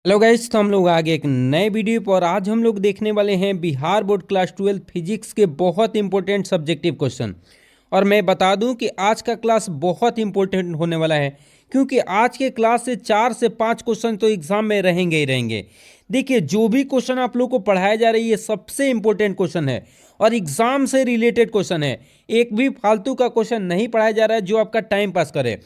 Hello guys, तो हम लोग आगे एक नए वीडियो पर। आज हम लोग देखने वाले हैं बिहार बोर्ड क्लास 12 फिजिक्स के बहुत इंपॉर्टेंट सब्जेक्टिव क्वेश्चन। और मैं बता दूं कि आज का क्लास बहुत इंपॉर्टेंट होने वाला है, क्योंकि आज के क्लास से 4 से 5 क्वेश्चन तो एग्जाम में रहेंगे ही रहेंगे। देखिए, जो भी क्वेश्चन आप लोग को पढ़ाया जा रही है सबसे इंपॉर्टेंट क्वेश्चन है और एग्जाम से रिलेटेड क्वेश्चन है। एक भी फालतू का क्वेश्चन नहीं पढ़ाया जा रहा है जो आपका टाइम पास करे।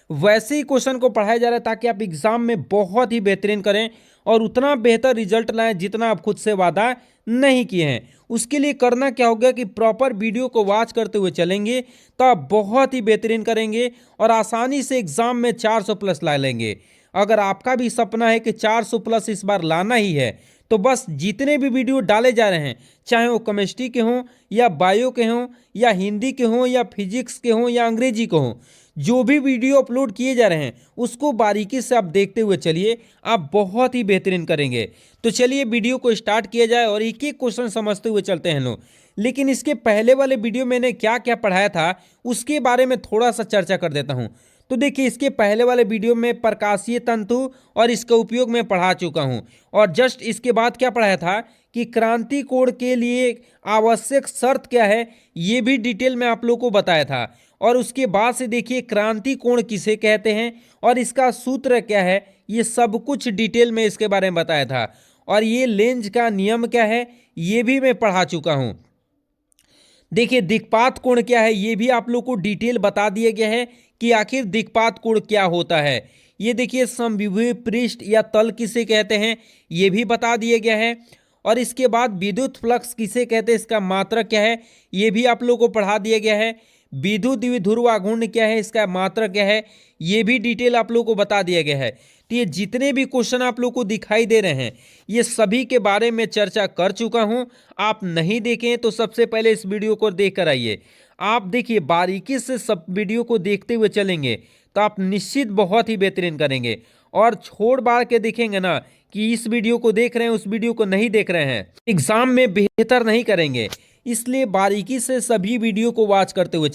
वैसे ही क्वेश्चन को पढ़ाया जा रहा है ताकि आप एग्जाम में बहुत ही बेहतरीन करें और उतना बेहतर रिजल्ट लाएं जितना आप खुद से वादा नहीं किए हैं। उसके लिए करना क्या होगा कि प्रॉपर वीडियो को वॉच करते हुए चलेंगे तो आप बहुत ही बेहतरीन करेंगे और आसानी से एग्जाम में 400 प्लस ला लेंगे। अगर आपका भी सपना है कि 400 प्लस इस बार लाना ही है तो बस जितने भी वीडियो डाले जा रहे हैं, चाहे वो केमिस्ट्री के हों या बायो के हों या हिंदी के हों या फिजिक्स के हों या अंग्रेजी के हों, जो भी वीडियो अपलोड किए जा रहे हैं उसको बारीकी से आप देखते हुए चलिए, आप बहुत ही बेहतरीन करेंगे। तो चलिए वीडियो को स्टार्ट किया जाए और एक एक क्वेश्चन समझते हुए चलते हैं लोग। लेकिन इसके पहले वाले वीडियो मैंने क्या क्या पढ़ाया था उसके बारे में थोड़ा सा चर्चा कर देता हूं। तो देखिए, इसके पहले वाले वीडियो में प्रकाशीय तंतु और इसका उपयोग मैं पढ़ा चुका हूं। और जस्ट इसके बाद क्या पढ़ाया था कि क्रांति कोण के लिए आवश्यक शर्त क्या है, ये भी डिटेल में आप लोग को बताया था। और उसके बाद से देखिए क्रांति कोण किसे कहते हैं और इसका सूत्र क्या है, ये सब कुछ डिटेल में इसके बारे में बताया था। और ये लेंज का नियम क्या है ये भी मैं पढ़ा चुका हूं। देखिए, दिक्पात कोण क्या है ये भी आप लोग को डिटेल बता दिया गया है कि आखिर दिक्पात कोण क्या होता है। ये देखिए, समविभव पृष्ठ या तल किसे कहते हैं ये भी बता दिया गया है। और इसके बाद विद्युत फ्लक्स किसे कहते हैं, इसका मात्रक क्या है ये भी आप लोग को पढ़ा दिया गया है। विद्युत द्विध्रुव आघूर्ण क्या है, इसका मात्रक क्या है, ये भी डिटेल आप लोग को बता दिया गया है। तो ये जितने भी क्वेश्चन आप लोग को दिखाई दे रहे हैं ये सभी के बारे में चर्चा कर चुका हूं। आप नहीं देखें तो सबसे पहले इस वीडियो को देख कर आइए। आप देखिए, बारीकी से सब वीडियो को देखते हुए चलेंगे तो आप निश्चित बहुत ही बेहतरीन करेंगे। और छोड़ बाढ़ के देखेंगे ना कि इस वीडियो को देख रहे हैं उस वीडियो को नहीं देख रहे हैं, एग्जाम में बेहतर नहीं करेंगे। इसलिए बारीकी से सभी वीडियो को वॉच करते हुए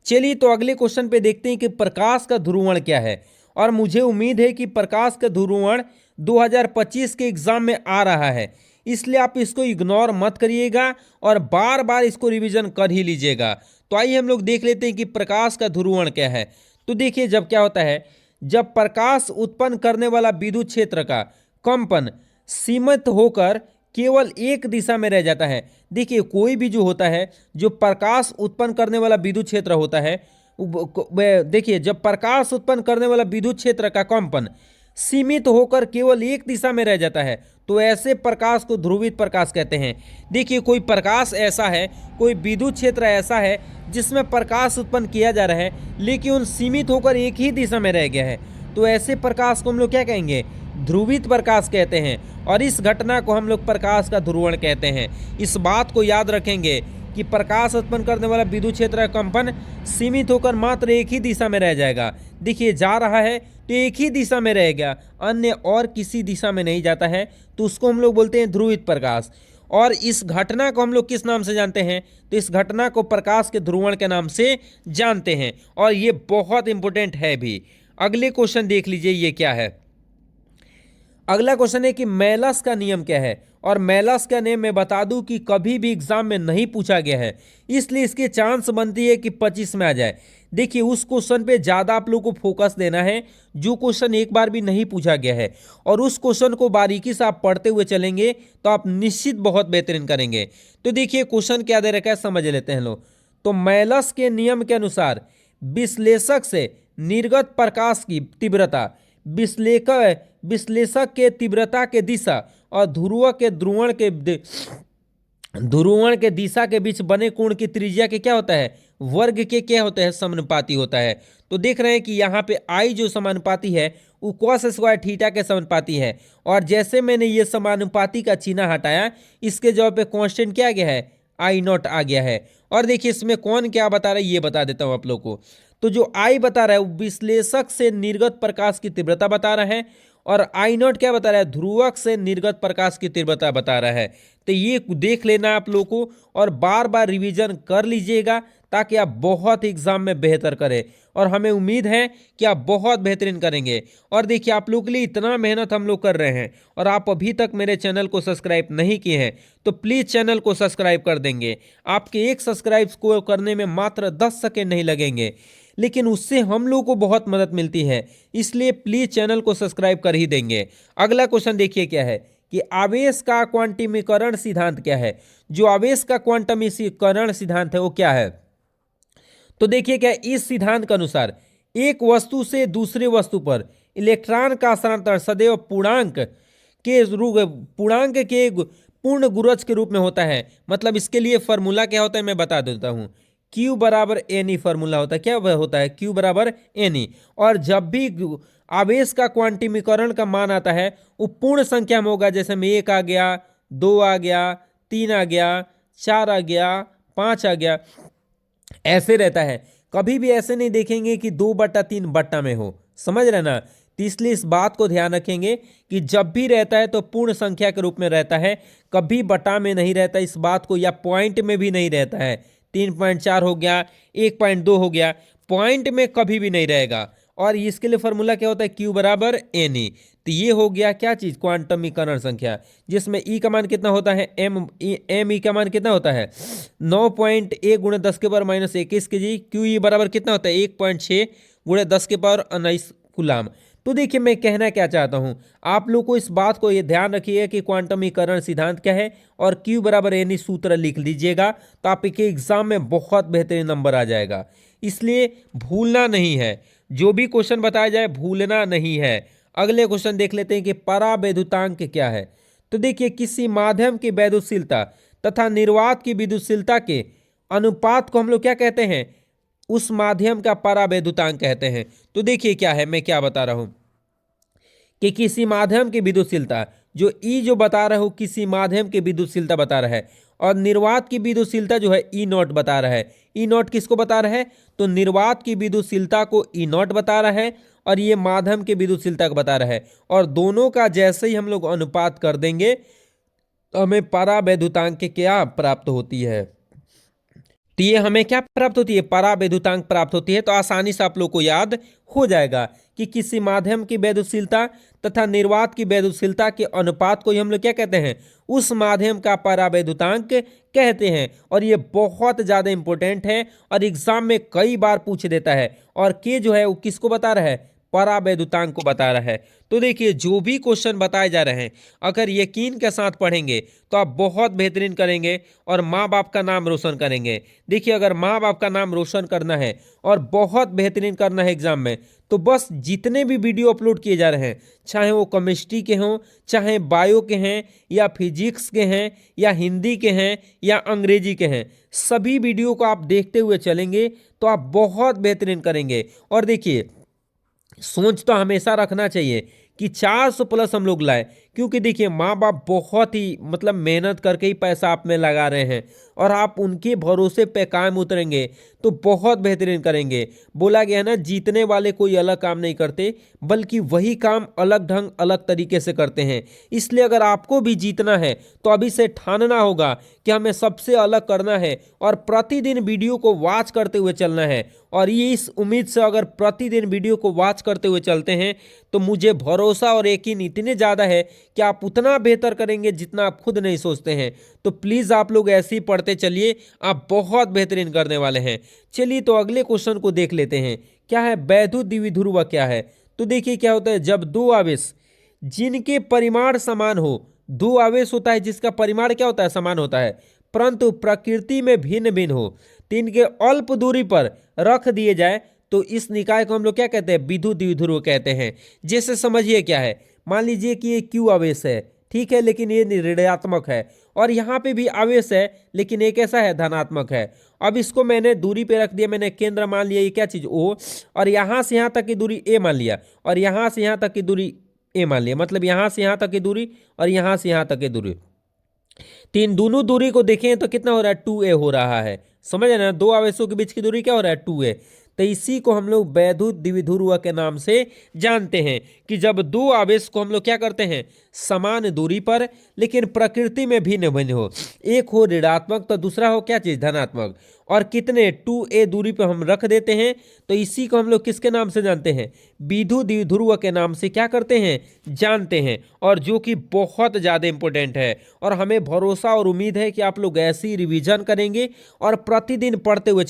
चलिए तो अगले क्वेश्चन पे देखते हैं कि प्रकाश का ध्रुवण क्या है। और मुझे उम्मीद है कि प्रकाश का ध्रुवण 2025 के एग्जाम में आ रहा है, इसलिए आप इसको इग्नोर मत करिएगा और बार बार इसको रिवीजन कर ही लीजिएगा। तो आइए हम लोग देख लेते हैं कि प्रकाश का ध्रुवण क्या है। तो देखिए, जब क्या होता है, जब प्रकाश उत्पन्न करने वाला विद्युत क्षेत्र का कंपन सीमित होकर केवल एक दिशा में रह जाता है। देखिए, कोई भी जो होता है, जो प्रकाश उत्पन्न करने वाला विद्युत क्षेत्र होता है, देखिए जब प्रकाश उत्पन्न करने वाला विद्युत क्षेत्र का कंपन सीमित होकर केवल एक दिशा में रह जाता है तो ऐसे प्रकाश को ध्रुवित प्रकाश कहते हैं। देखिए, कोई प्रकाश ऐसा है, कोई विद्युत क्षेत्र ऐसा है जिसमें प्रकाश उत्पन्न किया जा रहा है लेकिन सीमित होकर एक ही दिशा में रह गया है, तो ऐसे प्रकाश को हम लोग क्या कहेंगे, ध्रुवित प्रकाश कहते हैं। और इस घटना को हम लोग प्रकाश का ध्रुवण कहते हैं। इस बात को याद रखेंगे कि प्रकाश उत्पन्न करने वाला विद्युत क्षेत्र का कंपन सीमित होकर मात्र एक ही दिशा में रह जाएगा। देखिए, जा रहा है तो एक ही दिशा में रहेगा, अन्य और किसी दिशा में नहीं जाता है, तो उसको हम लोग बोलते हैं ध्रुवित प्रकाश। और इस घटना को हम लोग किस नाम से जानते हैं, तो इस घटना को प्रकाश के ध्रुवण के नाम से जानते हैं। और ये बहुत इंपॉर्टेंट है भी। अगले क्वेश्चन देख लीजिए, ये क्या है। अगला क्वेश्चन है कि मेलस का नियम क्या है। और मेलस का नियम मैं बता दूं कि कभी भी एग्जाम में नहीं पूछा गया है, इसलिए इसके चांस बनती है कि 25 में आ जाए। देखिए, उस क्वेश्चन पे ज़्यादा आप लोग को फोकस देना है जो क्वेश्चन एक बार भी नहीं पूछा गया है, और उस क्वेश्चन को बारीकी से आप पढ़ते हुए चलेंगे तो आप निश्चित बहुत बेहतरीन करेंगे। तो देखिए, क्वेश्चन क्या दे रखा है समझ लेते हैं लोग। तो मेलस के नियम के अनुसार विश्लेषक से निर्गत प्रकाश की तीव्रता विश्लेषक के तीव्रता के दिशा और ध्रुवण के दिशा के बीच बने कोण की त्रिज्या के क्या होता है, वर्ग के क्या होता है, समानुपाती होता है। तो देख रहे हैं कि यहाँ पे आई जो समानुपाती है वो कॉस स्क्वायर थीटा के समानुपाती है। और जैसे मैंने ये समानुपाती का चिन्ह हटाया, इसके जगह पे कांस्टेंट क्या आ गया है, आई नॉट आ गया है। और देखिए, इसमें कौन क्या बता रहा है ये बता देता हूँ आप लोग को। तो जो आई बता रहा है वो विश्लेषक से निर्गत प्रकाश की तीव्रता बता रहा है, और आई नॉट क्या बता रहा है, ध्रुवक से निर्गत प्रकाश की तीव्रता बता रहा है। तो ये देख लेना आप लोग को और बार बार रिवीजन कर लीजिएगा ताकि आप बहुत एग्जाम में बेहतर करें। और हमें उम्मीद है कि आप बहुत बेहतरीन करेंगे। और देखिए, आप लोग के लिए इतना मेहनत हम लोग कर रहे हैं और आप अभी तक मेरे चैनल को सब्सक्राइब नहीं किए हैं तो प्लीज़ चैनल को सब्सक्राइब कर देंगे। आपके एक सब्सक्राइब को करने में मात्र 10 सेकेंड नहीं लगेंगे, लेकिन उससे हम लोग को बहुत मदद मिलती है, इसलिए प्लीज़ चैनल को सब्सक्राइब कर ही देंगे। अगला क्वेश्चन देखिए क्या है कि आवेश का क्वांटमीकरण सिद्धांत क्या है। जो आवेश का क्वांटमीकरण सिद्धांत है वो क्या है, तो देखिए क्या इस सिद्धांत के अनुसार एक वस्तु से दूसरे वस्तु पर इलेक्ट्रॉन का स्थानांतरण सदैव पूर्णांक के पूर्ण गुणज के रूप में होता है। मतलब इसके लिए फॉर्मूला क्या होता है मैं बता देता हूं। Q बराबर एन फॉर्मूला होता है। क्या होता है? Q बराबर एन। और जब भी आवेश का क्वांटमीकरण का मान आता है वो पूर्ण संख्या में होगा। जैसे में 1 आ गया, 2 आ गया, 3 आ गया, 4 आ गया, 5 आ गया, ऐसे रहता है। कभी भी ऐसे नहीं देखेंगे कि 2/3 बट्टा में हो। समझ रहे ना? तो इसलिए इस बात को ध्यान रखेंगे कि जब भी रहता है तो पूर्ण संख्या के रूप में रहता है, कभी बटा में नहीं रहता इस बात को, या पॉइंट में भी नहीं रहता है। 3.4 हो गया, 1.2 हो गया, पॉइंट में कभी भी नहीं रहेगा। और इसके लिए फॉर्मूला क्या होता है? Q बराबर एन। तो ये हो गया क्या चीज? क्वांटमीकरण संख्या, जिसमें E का मान कितना होता है? एम ई का मान कितना होता है? 9.1 गुणे 10 के पावर -21 के जी। QE बराबर कितना होता है? 1.6 गुणे 10 के पावर 19 कूलाम। तो देखिए मैं कहना क्या चाहता हूं, आप लोग को इस बात को ये ध्यान रखिए कि क्वांटमीकरण सिद्धांत क्या है और Q बराबर एन सूत्र लिख लीजिएगा, तो आपके एग्जाम में बहुत बेहतरीन नंबर आ जाएगा। इसलिए भूलना नहीं है, जो भी क्वेश्चन बताया जाए भूलना नहीं है। अगले क्वेश्चन देख लेते हैं कि परावैद्युतांक क्या है। तो देखिए, किसी माध्यम की वैद्युतशीलता तथा निर्वात की विद्युतशीलता के अनुपात को हम लोग क्या कहते हैं? उस माध्यम का परावैद्युतांक कहते हैं। तो देखिए क्या है, मैं क्या बता रहा हूं कि किसी माध्यम की विद्युतशीलता, जो ई जो बता रहा हूं किसी माध्यम की विद्युतशीलता बता रहा है, और निर्वात की विद्युतशीलता जो है ई नॉट बता रहा है। ई नॉट किसको बता रहा है? तो निर्वात की विद्युतशीलता को ई नॉट बता रहा है और ये माध्यम की विद्युतशीलता को बता रहा है। और दोनों का जैसे ही हम लोग अनुपात कर देंगे तो हमें परावैद्युतांक क्या प्राप्त होती है? तो ये हमें क्या प्राप्त होती है? परावैद्युतांक प्राप्त होती है। तो आसानी से आप लोग को याद हो जाएगा कि किसी माध्यम की वैद्युतशीलता तथा निर्वात की वैद्युतशीलता के अनुपात को ही हम लोग क्या कहते हैं? उस माध्यम का परावैद्युतांक कहते हैं। और ये बहुत ज़्यादा इंपॉर्टेंट है और एग्जाम में कई बार पूछ देता है। और के जो है वो किसको बता रहा है? परावैद्युतांक को बता रहा है। तो देखिए, जो भी क्वेश्चन बताए जा रहे हैं अगर यकीन के साथ पढ़ेंगे तो आप बहुत बेहतरीन करेंगे और माँ बाप का नाम रोशन करेंगे। देखिए, अगर माँ बाप का नाम रोशन करना है और बहुत बेहतरीन करना है एग्जाम में, तो बस जितने भी वीडियो अपलोड किए जा रहे हैं, चाहे वो केमिस्ट्री के हों, चाहे बायो के हैं, या फिजिक्स के हैं, या हिंदी के हैं, या अंग्रेजी के हैं, सभी वीडियो को आप देखते हुए चलेंगे तो आप बहुत बेहतरीन करेंगे। और देखिए, सोच तो हमेशा रखना चाहिए कि 400 प्लस हम लोग लाए, क्योंकि देखिए माँ बाप बहुत ही मतलब मेहनत करके ही पैसा आप में लगा रहे हैं और आप उनके भरोसे पे कायम उतरेंगे तो बहुत बेहतरीन करेंगे। बोला गया है ना, जीतने वाले कोई अलग काम नहीं करते बल्कि वही काम अलग ढंग अलग तरीके से करते हैं। इसलिए अगर आपको भी जीतना है तो अभी से ठानना होगा कि हमें सबसे अलग करना है और प्रतिदिन वीडियो को वॉच करते हुए चलना है। और ये इस उम्मीद से अगर प्रतिदिन वीडियो को वॉच करते हुए चलते हैं तो मुझे भरोसा और यकीन इतने ज़्यादा है कि आप उतना बेहतर करेंगे जितना आप खुद नहीं सोचते हैं। तो प्लीज़ आप लोग ऐसे ही पढ़ते चलिए, आप बहुत बेहतरीन करने वाले हैं। चलिए तो अगले क्वेश्चन को देख लेते हैं। क्या है? वैद्युत द्विध्रुव क्या है? तो देखिए क्या होता है, जब दो आवेश जिनके परिमाण समान हो, दो आवेश होता है जिसका परिमाण क्या होता है? समान होता है, परंतु प्रकृति में भिन्न भिन्न हो, तो इनके अल्प दूरी पर रख दिए जाए तो इस निकाय को हम लोग क्या कहते हैं? विद्युत द्विध्रुव कहते हैं। जैसे समझिए क्या है, मान लीजिए कि ये क्यू आवेश है, ठीक है, लेकिन ये ऋणात्मक है, और यहाँ पे भी आवेश है लेकिन एक ऐसा है धनात्मक है। अब इसको मैंने दूरी पे रख दिया, मैंने केंद्र मान लिया, ये क्या चीज़ ओ, और यहाँ से यहाँ तक की दूरी ए मान लिया, और यहाँ से यहाँ तक की दूरी ए मान लिया, मतलब यहाँ से यहाँ तक की दूरी और यहाँ से यहाँ तक की दूरी। तीन दोनों दूरी को देखें तो कितना हो रहा है? 2a हो रहा है। समझ रहे ना, दो आवेशों के बीच की दूरी क्या हो रहा है? 2a। तो इसी को हम लोग वैद्युत द्विध्रुव के नाम से जानते हैं कि जब दो आवेश को हम लोग क्या करते हैं? समान दूरी पर लेकिन प्रकृति में भिन्न भिन्न हो, एक हो ऋणात्मक तो दूसरा हो क्या चीज? धनात्मक। और कितने 2a दूरी पर हम रख देते हैं, तो इसी को हम लोग किसके नाम से जानते हैं, विद्युत द्विध्रुव के नाम से क्या करते हैं, जानते हैं। और जो कि बहुत ज़्यादा इंपॉर्टेंट है और हमें भरोसा और उम्मीद है कि आप लोग ऐसी रिवीजन करेंगे और प्रतिदिन पढ़ते हुए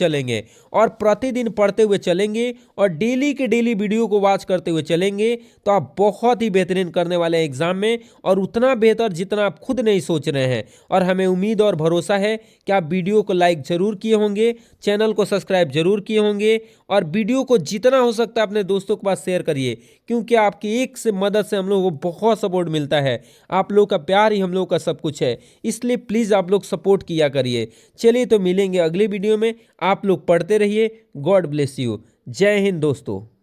चलेंगे और डेली के डेली वीडियो को वॉच करते हुए चलेंगे, तो आप बहुत ही बेहतरीन करने वाले हैं एग्जाम में, और उतना बेहतर जितना आप खुद नहीं सोच रहे हैं। और हमें उम्मीद और भरोसा है कि आप वीडियो को लाइक जरूर किए होंगे, चैनल को सब्सक्राइब जरूर किए होंगे, और वीडियो को जितना हो सकता है अपने दोस्तों के पास शेयर करिए, क्योंकि आपकी एक से मदद से हम लोगों को बहुत सपोर्ट मिलता है। आप लोग का प्यार ही हम लोग का सब कुछ है, इसलिए प्लीज़ आप लोग सपोर्ट किया करिए। चलिए तो मिलेंगे अगले वीडियो में, आप लोग पढ़ते रहिए। God bless you. जय हिंद दोस्तों।